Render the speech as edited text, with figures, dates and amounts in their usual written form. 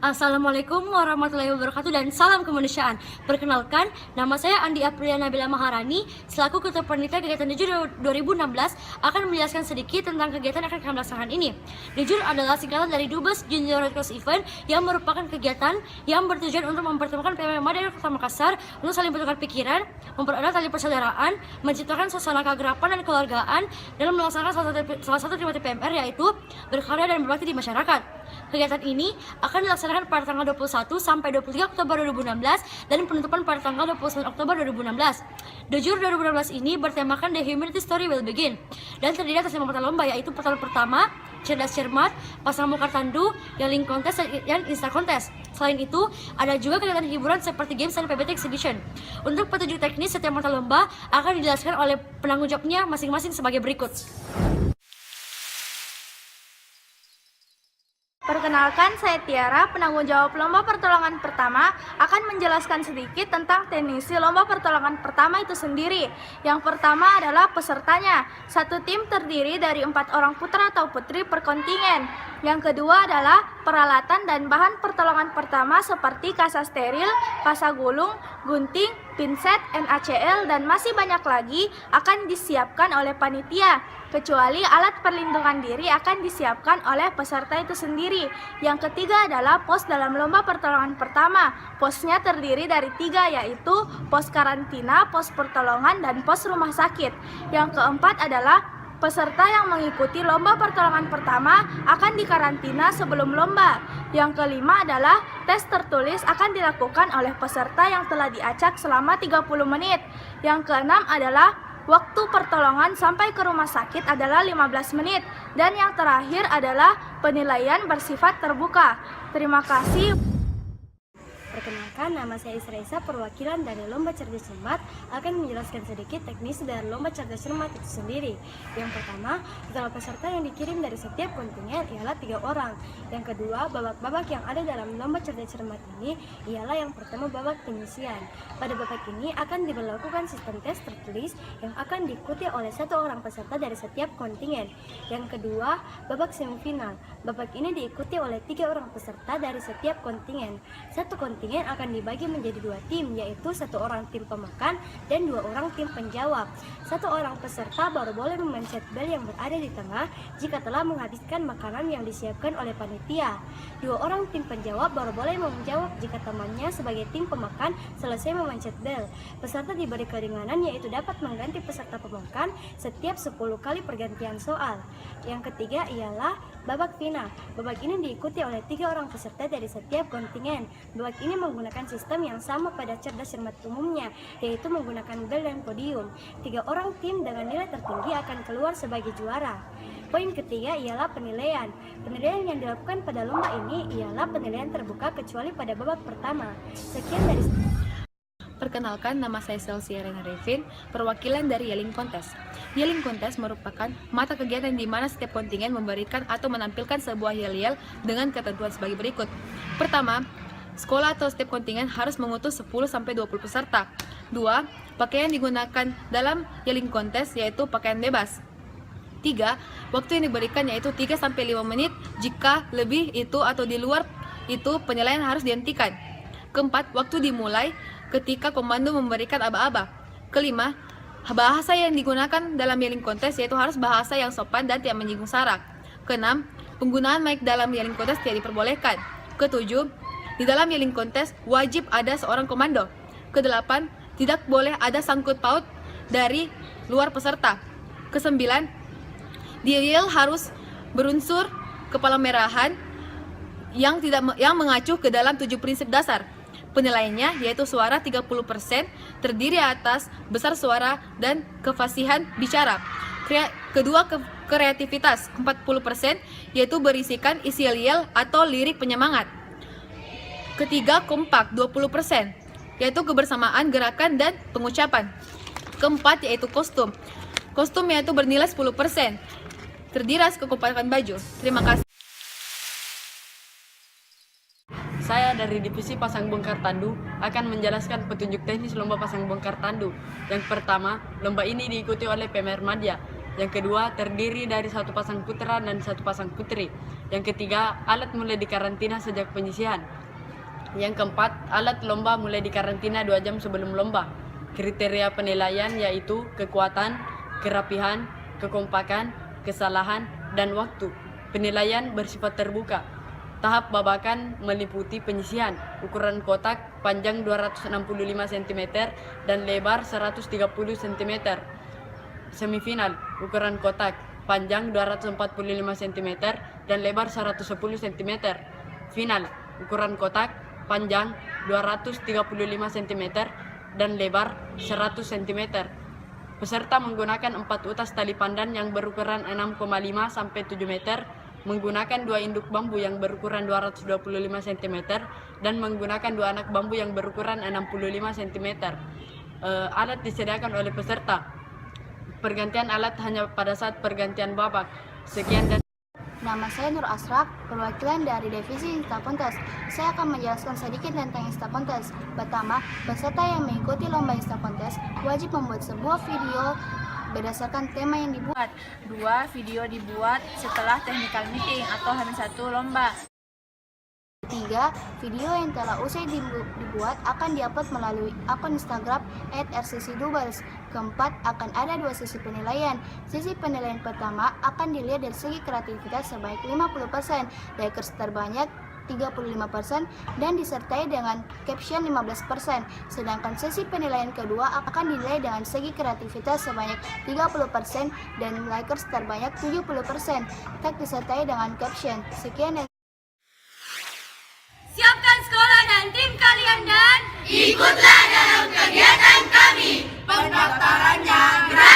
Assalamualaikum warahmatullahi wabarakatuh dan salam kemanusiaan. Perkenalkan, nama saya Andi Aprilia Nabila Maharani, selaku Ketua Panitia Kegiatan Dejur 2016 akan menjelaskan sedikit tentang kegiatan yang akan kami laksanakan ini. Dejur adalah singkatan dari Dubes Junior Red Cross Event yang merupakan kegiatan yang bertujuan untuk mempertemukan PMMA dari Kota Makassar untuk saling bertukar pikiran, mempererat tali persaudaraan, menciptakan suasana keakraban dan keluargaan dalam melaksanakan salah satu tema PMR, yaitu berkarya dan berbakti di masyarakat. Kegiatan ini akan dilaksanakan pada tanggal 21 sampai 23 Oktober 2016 dan penutupan pada tanggal 29 Oktober 2016. Dejur 2016 ini bertemakan The Humanity Story Will Begin dan terdiri atas 5 mata lomba, yaitu pertama pertama, cerdas cermat, pasangan bongkar tandu, yelling contest, dan insta contest. Selain itu, ada juga kegiatan hiburan seperti games dan PBT exhibition. Untuk petunjuk teknis setiap mata lomba akan dijelaskan oleh penanggung jawabnya masing-masing sebagai berikut. Perkenalkan, saya Tiara, penanggung jawab lomba pertolongan pertama, akan menjelaskan sedikit tentang teknisi lomba pertolongan pertama itu sendiri. Yang pertama adalah pesertanya. Satu tim terdiri dari 4 orang putra atau putri per kontingen. Yang kedua adalah peralatan dan bahan pertolongan pertama seperti kasa steril, kasa gulung, gunting, pinset, NaCl, dan masih banyak lagi akan disiapkan oleh panitia. Kecuali alat perlindungan diri akan disiapkan oleh peserta itu sendiri. Yang ketiga adalah pos dalam lomba pertolongan pertama. Posnya terdiri dari 3, yaitu pos karantina, pos pertolongan, dan pos rumah sakit. Yang keempat adalah peserta yang mengikuti lomba pertolongan pertama akan dikarantina sebelum lomba. Yang kelima adalah tes tertulis akan dilakukan oleh peserta yang telah diacak selama 30 menit. Yang keenam adalah waktu pertolongan sampai ke rumah sakit adalah 15 menit. Dan yang terakhir adalah penilaian bersifat terbuka. Terima kasih. Perkenalkan, nama saya Isra, perwakilan dari Lomba Cerdas Cermat, akan menjelaskan sedikit teknis dari Lomba Cerdas Cermat itu sendiri. Yang pertama, jumlah peserta yang dikirim dari setiap kontingen ialah 3 orang. Yang kedua, babak-babak yang ada dalam Lomba Cerdas Cermat ini ialah yang pertama babak penyisian. Pada babak ini akan diberlakukan sistem tes tertulis yang akan diikuti oleh 1 orang peserta dari setiap kontingen. Yang kedua, babak semifinal. Babak ini diikuti oleh 3 orang peserta dari setiap kontingen. Satu kontingen akan dibagi menjadi 2 tim, yaitu 1 orang tim pemakan dan 2 orang tim penjawab. 1 orang peserta baru boleh memencet bel yang berada di tengah jika telah menghabiskan makanan yang disiapkan oleh panitia. 2 orang tim penjawab baru boleh menjawab jika temannya sebagai tim pemakan selesai memencet bel. Peserta diberi keringanan, yaitu dapat mengganti peserta pemakan setiap 10 kali pergantian soal. Yang ketiga ialah babak final. Babak ini diikuti oleh 3 orang peserta dari setiap kontingen. Babak ini menggunakan sistem yang sama pada cerdas cermat umumnya, yaitu menggunakan bel dan podium. 3 orang tim dengan nilai tertinggi akan keluar sebagai juara. Poin ketiga ialah penilaian. Penilaian yang dilakukan pada lomba ini ialah penilaian terbuka kecuali pada babak pertama. Sekian dari Perkenalkan, nama saya Celsia Rena Revin, perwakilan dari Yelling Contest. Yelling Contest merupakan mata kegiatan di mana setiap kontingen memberikan atau menampilkan sebuah yel-yel dengan ketentuan sebagai berikut. Pertama, sekolah atau setiap kontingen harus mengutus 10-20 peserta. 2. Pakaian digunakan dalam Yelling Contest yaitu pakaian bebas. 3. Waktu yang diberikan yaitu 3-5 menit. Jika lebih itu atau di luar itu, penilaian harus dihentikan. Keempat, waktu dimulai ketika komando memberikan aba-aba. Kelima, bahasa yang digunakan dalam Yelling Contest yaitu harus bahasa yang sopan dan tidak menyinggung sara. Keenam, penggunaan mic dalam Yelling Contest tidak diperbolehkan. Ketujuh, di dalam Yelling Contest wajib ada seorang komando. Kedelapan, tidak boleh ada sangkut paut dari luar peserta. Kesembilan, di yel harus berunsur kepala merahan yang mengacu ke dalam 7 prinsip dasar. Penilaiannya yaitu suara 30%, terdiri atas besar suara dan kefasihan bicara. Kedua, kreativitas 40%, yaitu berisikan isi yel atau lirik penyemangat. Ketiga, kompak 20%, yaitu kebersamaan gerakan dan pengucapan. Keempat, yaitu kostum. Kostum yaitu bernilai 10%, terdiri atas kekompakan baju. Terima kasih. Saya dari Divisi Pasang Bongkar Tandu akan menjelaskan petunjuk teknis lomba pasang bongkar tandu. Yang pertama, lomba ini diikuti oleh PMR Madya. Yang kedua, terdiri dari satu pasang putra dan satu pasang putri. Yang ketiga, alat mulai dikarantina sejak penyisihan. Yang keempat, alat lomba mulai dikarantina 2 jam sebelum lomba. Kriteria penilaian yaitu kekuatan, kerapihan, kekompakan, kesalahan, dan waktu. Penilaian bersifat terbuka. Tahap babakan meliputi penyisihan, ukuran kotak panjang 265 cm dan lebar 130 cm. Semifinal, ukuran kotak panjang 245 cm dan lebar 110 cm. Final, ukuran kotak panjang 235 cm dan lebar 100 cm. Peserta menggunakan 4 utas tali pandan yang berukuran 6,5 sampai 7 meter, menggunakan 2 induk bambu yang berukuran 225 cm dan menggunakan 2 anak bambu yang berukuran 65 cm. Alat disediakan oleh peserta. Pergantian alat hanya pada saat pergantian babak. Sekian dan Nama saya Nur Asrak, perwakilan dari Divisi Instakontes. Saya akan menjelaskan sedikit tentang Instakontes. Pertama, peserta yang mengikuti lomba Instakontes wajib membuat sebuah video berdasarkan tema yang dibuat. 2. Video dibuat setelah technical meeting atau H1 lomba. 3. Video yang telah usai dibuat akan diupload melalui akun Instagram @rccdubers. Keempat, akan ada 2 sesi penilaian. Sesi penilaian pertama akan dilihat dari segi kreativitas sebanyak 50%, likers terbanyak 35%, dan disertai dengan caption 15%. Sedangkan sesi penilaian kedua akan dinilai dengan segi kreativitas sebanyak 30% dan likers terbanyak 70%, tak disertai dengan caption. Sekian dan Siapkan sekolah dan tim kalian dan ikutlah dalam kegiatan kami. Pendaftarannya gratis.